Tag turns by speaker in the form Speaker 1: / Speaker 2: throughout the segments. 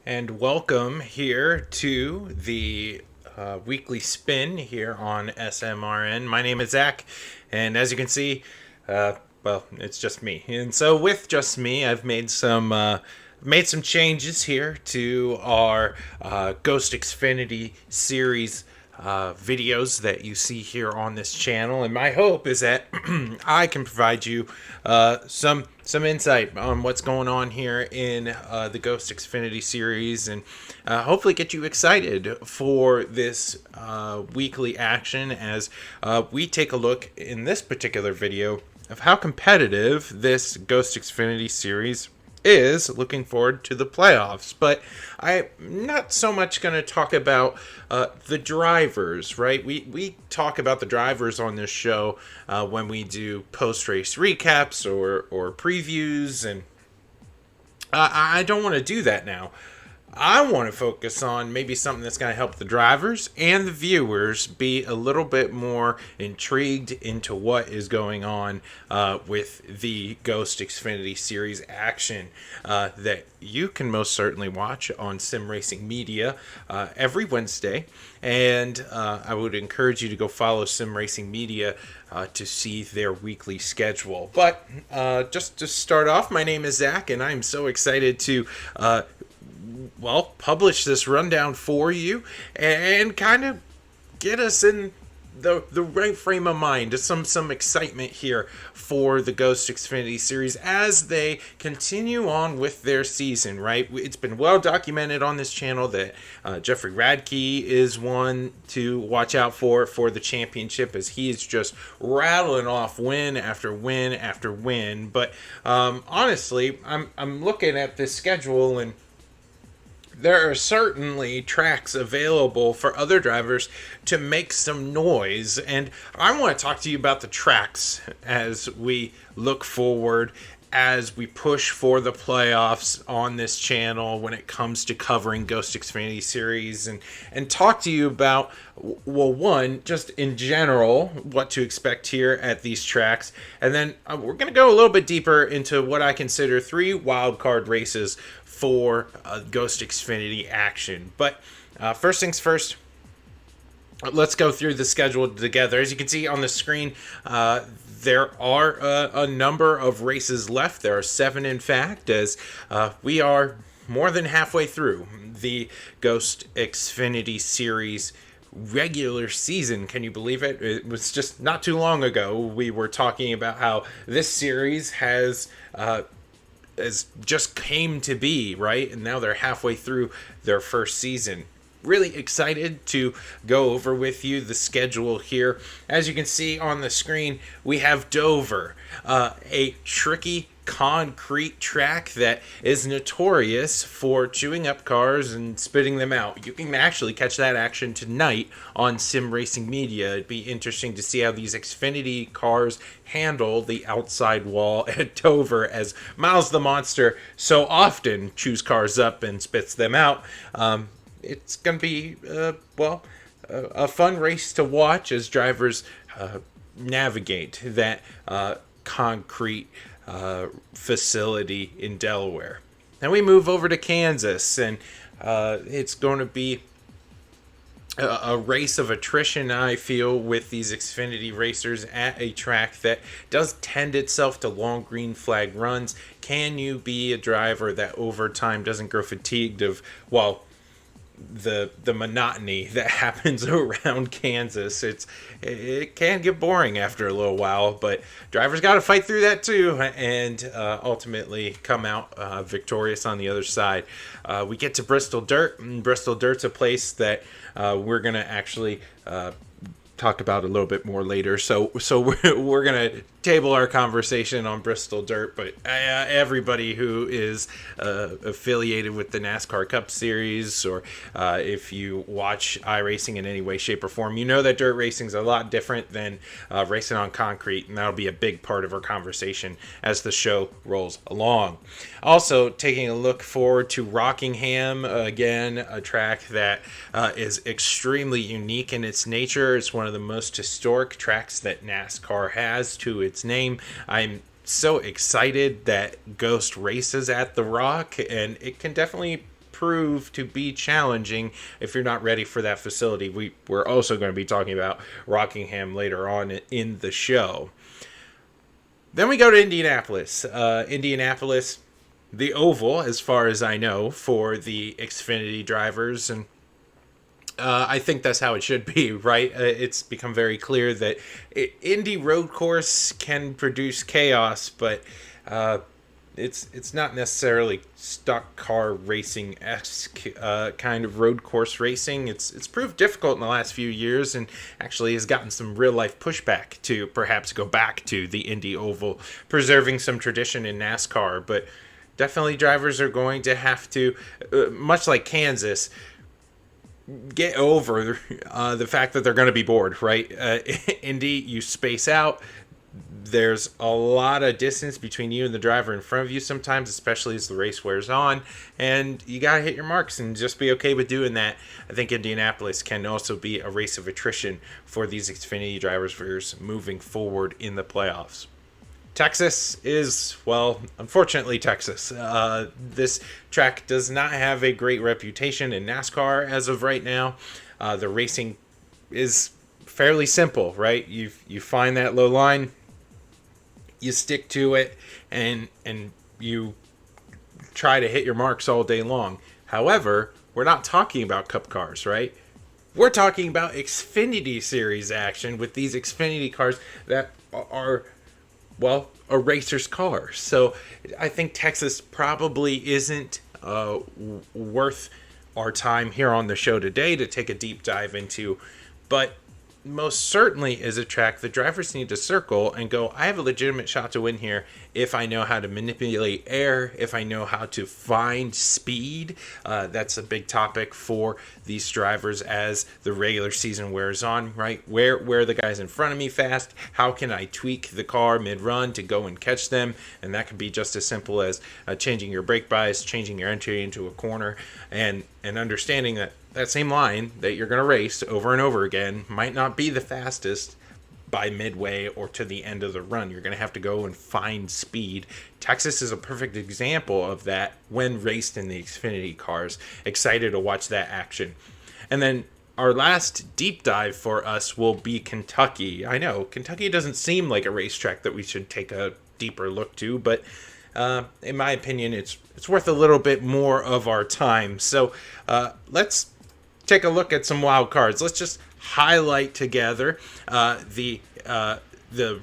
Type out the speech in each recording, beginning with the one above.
Speaker 1: and welcome here to the weekly spin here on SMRN. My name is Zach, and as you can see, it's just me. And so, with just me, I've made some changes here to our Ghost Xfinity series videos that you see here on this channel, and my hope is that I can provide you some insight on what's going on here in the Ghost Xfinity series, and hopefully get you excited for this weekly action as we take a look in this particular video of how competitive this Ghost Xfinity series is. Looking forward to the playoffs, but I'm not so much going to talk about the drivers, right? We talk about the drivers on this show when we do post-race recaps or previews, and I don't want to do that now. I want to focus on maybe something that's going to help the drivers and the viewers be a little bit more intrigued into what is going on with the Ghost Xfinity Series action that you can most certainly watch on Sim Racing Media every Wednesday. And I would encourage you to go follow Sim Racing Media to see their weekly schedule. But just to start off, my name is Zach, and I'm so excited to publish this rundown for you and kind of get us in the right frame of mind, some excitement here for the Ghost Xfinity series as they continue on with their season, right? It's been well documented on this channel that Jeffrey Radke is one to watch out for the championship, as he is just rattling off win after win after win. But honestly, I'm looking at this schedule, and there are certainly tracks available for other drivers to make some noise. And I want to talk to you about the tracks as we look forward, as we push for the playoffs on this channel when it comes to covering Ghost Xfinity Series, and talk to you about, well, one, just in general, what to expect here at these tracks. And then we're going to go a little bit deeper into what I consider 3 wildcard races for Ghost Xfinity action. But first things first, let's go through the schedule together. As you can see on the screen, there are a number of races left. There are 7, in fact, as we are more than halfway through the Ghost Xfinity Series regular season. Can you believe it? It was just not too long ago we were talking about how this series has just came to be, right? And now they're halfway through their first season. Really excited to go over with you the schedule here. As you can see on the screen, we have Dover, a tricky concrete track that is notorious for chewing up cars and spitting them out. You can actually catch that action tonight on Sim Racing Media. It'd be interesting to see how these Xfinity cars handle the outside wall at Dover, as Miles the Monster so often chews cars up and spits them out. It's going to be, a fun race to watch as drivers navigate that concrete facility in Delaware. Then we move over to Kansas, and it's going to be a race of attrition, I feel, with these Xfinity racers at a track that does tend itself to long green flag runs. Can you be a driver that over time doesn't grow fatigued of, the monotony that happens around Kansas? It can get boring after a little while, but drivers got to fight through that too, and ultimately come out victorious on the other side. We get to Bristol Dirt, and Bristol Dirt's a place that we're gonna actually talk about a little bit more later. So we're gonna table our conversation on Bristol Dirt, but everybody who is affiliated with the NASCAR Cup Series, or if you watch iRacing in any way, shape, or form, you know that dirt racing is a lot different than racing on concrete, and that'll be a big part of our conversation as the show rolls along. Also, taking a look forward to Rockingham, again, a track that is extremely unique in its nature. It's one of the most historic tracks that NASCAR has to its name. I'm so excited that Ghost races at the Rock, and it can definitely prove to be challenging if you're not ready for that facility. We're also going to be talking about Rockingham later on in the show. Then we go to Indianapolis. Indianapolis, the oval, as far as I know, for the Xfinity drivers, and I think that's how it should be, right? It's become very clear that Indy road course can produce chaos, but it's not necessarily stock car racing-esque kind of road course racing. It's proved difficult in the last few years, and actually has gotten some real-life pushback to perhaps go back to the Indy Oval, preserving some tradition in NASCAR. But definitely drivers are going to have to, much like Kansas, get over the fact that they're going to be bored, right? Indy, you space out. There's a lot of distance between you and the driver in front of you sometimes, especially as the race wears on, and you got to hit your marks and just be okay with doing that. I think Indianapolis can also be a race of attrition for these Xfinity drivers moving forward in the playoffs. Texas is, well, unfortunately Texas. This track does not have a great reputation in NASCAR as of right now. The racing is fairly simple, right? You find that low line, you stick to it, and you try to hit your marks all day long. However, we're not talking about Cup cars, right? We're talking about Xfinity Series action with these Xfinity cars that are, well, a racer's car. So I think Texas probably isn't worth our time here on the show today to take a deep dive into, but most certainly is a track the drivers need to circle and go, I have a legitimate shot to win here if I know how to manipulate air, if I know how to find speed. That's a big topic for these drivers as the regular season wears on, right? Where are the guys in front of me fast? How can I tweak the car mid-run to go and catch them? And that can be just as simple as changing your brake bias, changing your entry into a corner, and understanding that same line that you're going to race over and over again might not be the fastest by midway or to the end of the run. You're going to have to go and find speed. Texas is a perfect example of that when raced in the Xfinity cars. Excited to watch that action. And then our last deep dive for us will be Kentucky. I know, Kentucky doesn't seem like a racetrack that we should take a deeper look to, but in my opinion, it's worth a little bit more of our time. So let's take a look at some wild cards. Let's just highlight together the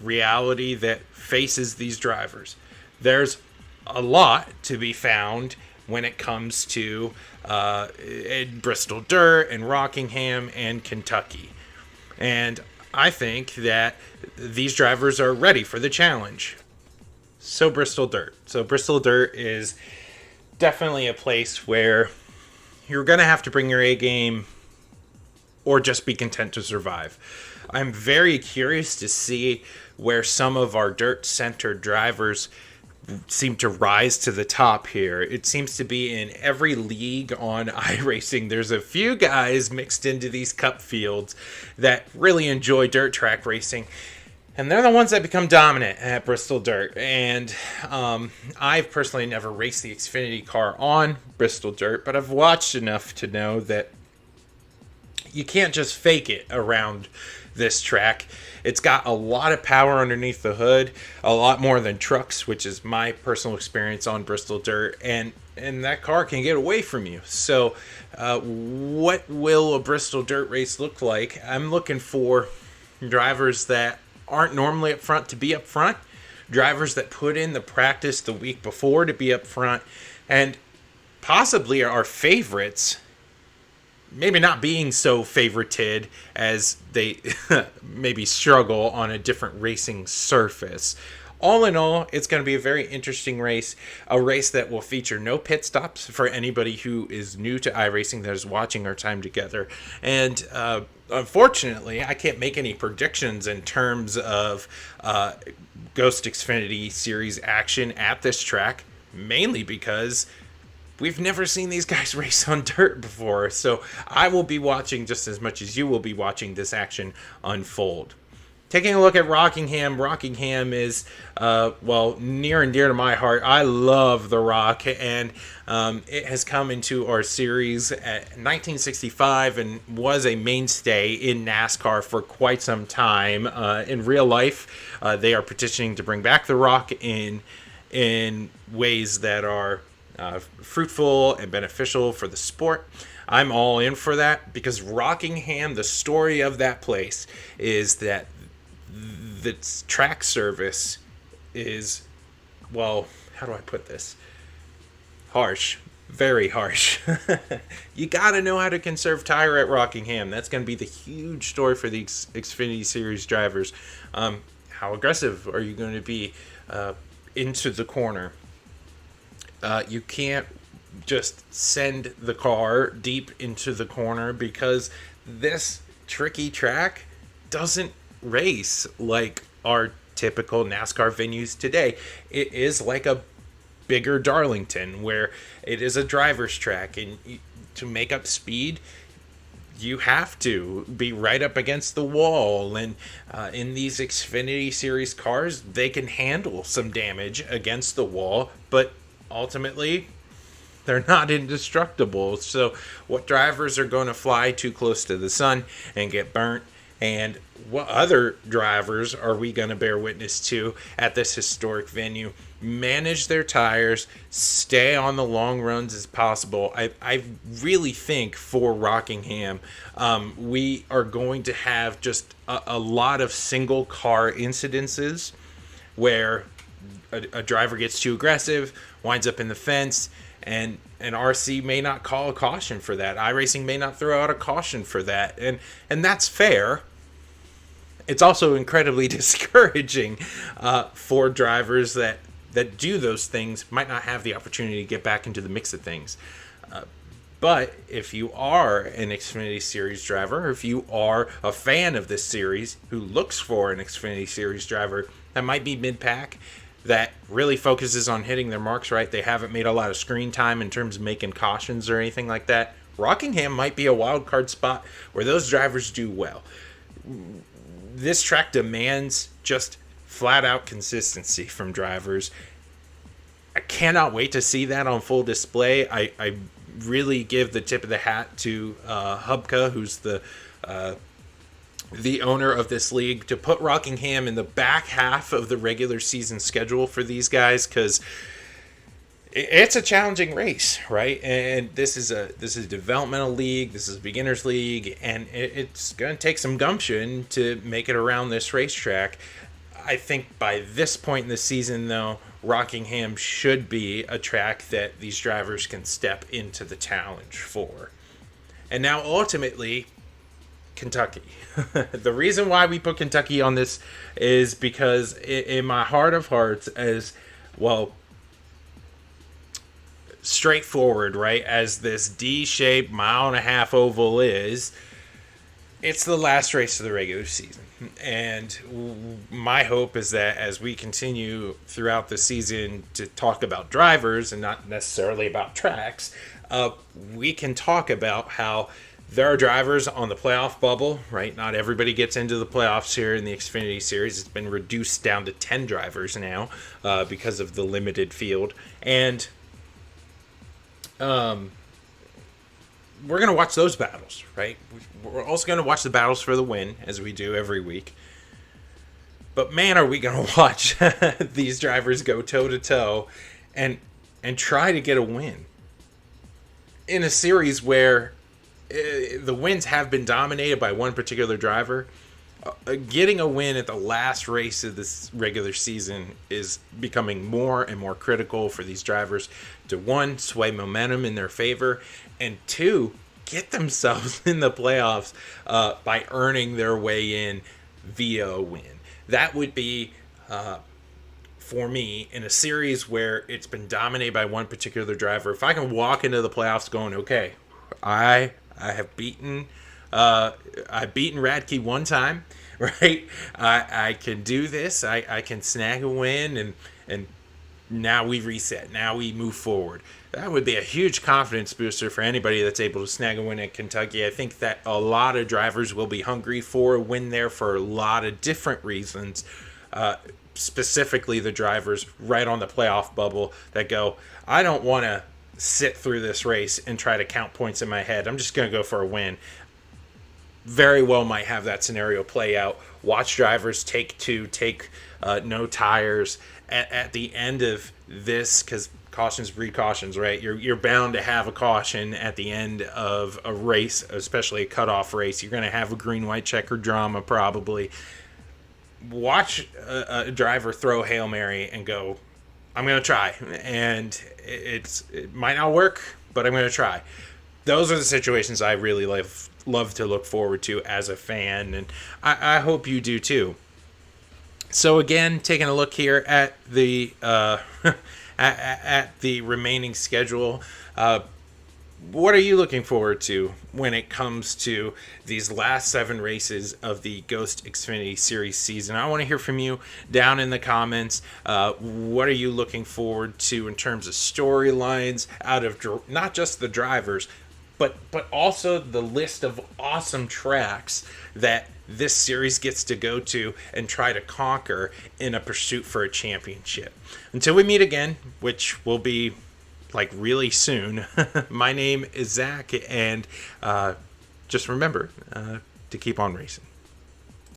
Speaker 1: reality that faces these drivers. There's a lot to be found when it comes to Bristol Dirt and Rockingham and Kentucky. And I think that these drivers are ready for the challenge. So Bristol Dirt. So Bristol Dirt is definitely a place where you're going to have to bring your A game or just be content to survive. I'm very curious to see where some of our dirt-centered drivers seem to rise to the top here. It seems to be in every league on iRacing. There's a few guys mixed into these cup fields that really enjoy dirt track racing. And they're the ones that become dominant at Bristol Dirt. And I've personally never raced the Xfinity car on Bristol Dirt, but I've watched enough to know that you can't just fake it around this track. It's got a lot of power underneath the hood, a lot more than trucks, which is my personal experience on Bristol Dirt, and that car can get away from you. So what will a Bristol Dirt race look like? I'm looking for drivers that aren't normally up front to be up front, drivers that put in the practice the week before to be up front, and possibly our favorites maybe not being so favorited as they maybe struggle on a different racing surface. All in all, it's going to be a very interesting race, a race that will feature no pit stops for anybody who is new to iRacing that is watching our time together. And unfortunately, I can't make any predictions in terms of Ghost Xfinity Series action at this track, mainly because we've never seen these guys race on dirt before, so I will be watching just as much as you will be watching this action unfold. taking a look at Rockingham. Rockingham is, well, near and dear to my heart. I love The Rock, and it has come into our series at 1965 and was a mainstay in NASCAR for quite some time. In real life, they are petitioning to bring back The Rock in ways that are fruitful and beneficial for the sport. I'm all in for that because Rockingham, the story of that place is that the track service is, well, how do I put this? Harsh. Very harsh. You got to know how to conserve tire at Rockingham. That's going to be the huge story for the Xfinity Series drivers. How aggressive are you going to be into the corner? You can't just send the car deep into the corner because this tricky track doesn't race like our typical NASCAR venues today. It is like a bigger Darlington where it is a driver's track, and to make up speed you have to be right up against the wall, and in these Xfinity Series cars they can handle some damage against the wall, but ultimately they're not indestructible. So what drivers are going to fly too close to the sun and get burnt, and what other drivers are we going to bear witness to at this historic venue manage their tires, stay on the long runs as possible? I really think for Rockingham, we are going to have just a lot of single car incidences where a driver gets too aggressive, winds up in the fence, and RC may not call a caution for that. iRacing may not throw out a caution for that, and that's fair. It's also incredibly discouraging for drivers that do those things, might not have the opportunity to get back into the mix of things. But if you are an Xfinity Series driver, or if you are a fan of this series who looks for an Xfinity Series driver that might be mid-pack, that really focuses on hitting their marks right, they haven't made a lot of screen time in terms of making cautions or anything like that, Rockingham might be a wild card spot where those drivers do well. This track demands just flat out consistency from drivers. I cannot wait to see that on full display. I really give the tip of the hat to Hubka, who's the owner of this league, to put Rockingham in the back half of the regular season schedule for these guys, because it's a challenging race, right? And this is a developmental league, this is a beginners league, and it's going to take some gumption to make it around this racetrack. I think by this point in the season, though, Rockingham should be a track that these drivers can step into the challenge for. And now, ultimately, Kentucky. The reason why we put Kentucky on this is because in my heart of hearts, as well, straightforward, right, as this D-shaped 1.5-mile oval is, it's the last race of the regular season. And my hope is that as we continue throughout the season to talk about drivers and not necessarily about tracks, we can talk about how there are drivers on the playoff bubble, right? Not everybody gets into the playoffs here in the Xfinity Series. It's been reduced down to 10 drivers now because of the limited field. And we're going to watch those battles, right? We're also going to watch the battles for the win, as we do every week. But man, are we going to watch these drivers go toe-to-toe and try to get a win in a series where the wins have been dominated by one particular driver. Getting a win at the last race of this regular season is becoming more and more critical for these drivers to, one, sway momentum in their favor, and two, get themselves in the playoffs by earning their way in via a win. That would be, for me, in a series where it's been dominated by one particular driver, if I can walk into the playoffs going, okay, I have beaten I've beaten Radke one time, right? I can do this. I can snag a win and now we reset. Now we move forward. That would be a huge confidence booster for anybody that's able to snag a win at Kentucky. I think that a lot of drivers will be hungry for a win there for a lot of different reasons. Specifically, the drivers right on the playoff bubble that go, I don't want to sit through this race and try to count points in my head. I'm just going to go for a win. Very well might have that scenario play out. Watch drivers take no tires at the end of this, because cautions breed cautions, right? You're bound to have a caution at the end of a race, especially a cutoff race. You're going to have a green white checker drama probably. Watch a driver throw Hail Mary and go, I'm going to try, and it might not work, but I'm going to try. Those are the situations I really love to look forward to as a fan, and I hope you do too. So again, taking a look here at the at the remaining schedule, what are you looking forward to when it comes to these last 7 races of the Ghost Xfinity Series season? I want to hear from you down in the comments. What are you looking forward to in terms of storylines out of not just the drivers, but also the list of awesome tracks that this series gets to go to and try to conquer in a pursuit for a championship. Until we meet again, which will be like really soon, my name is Zach, and just remember to keep on racing.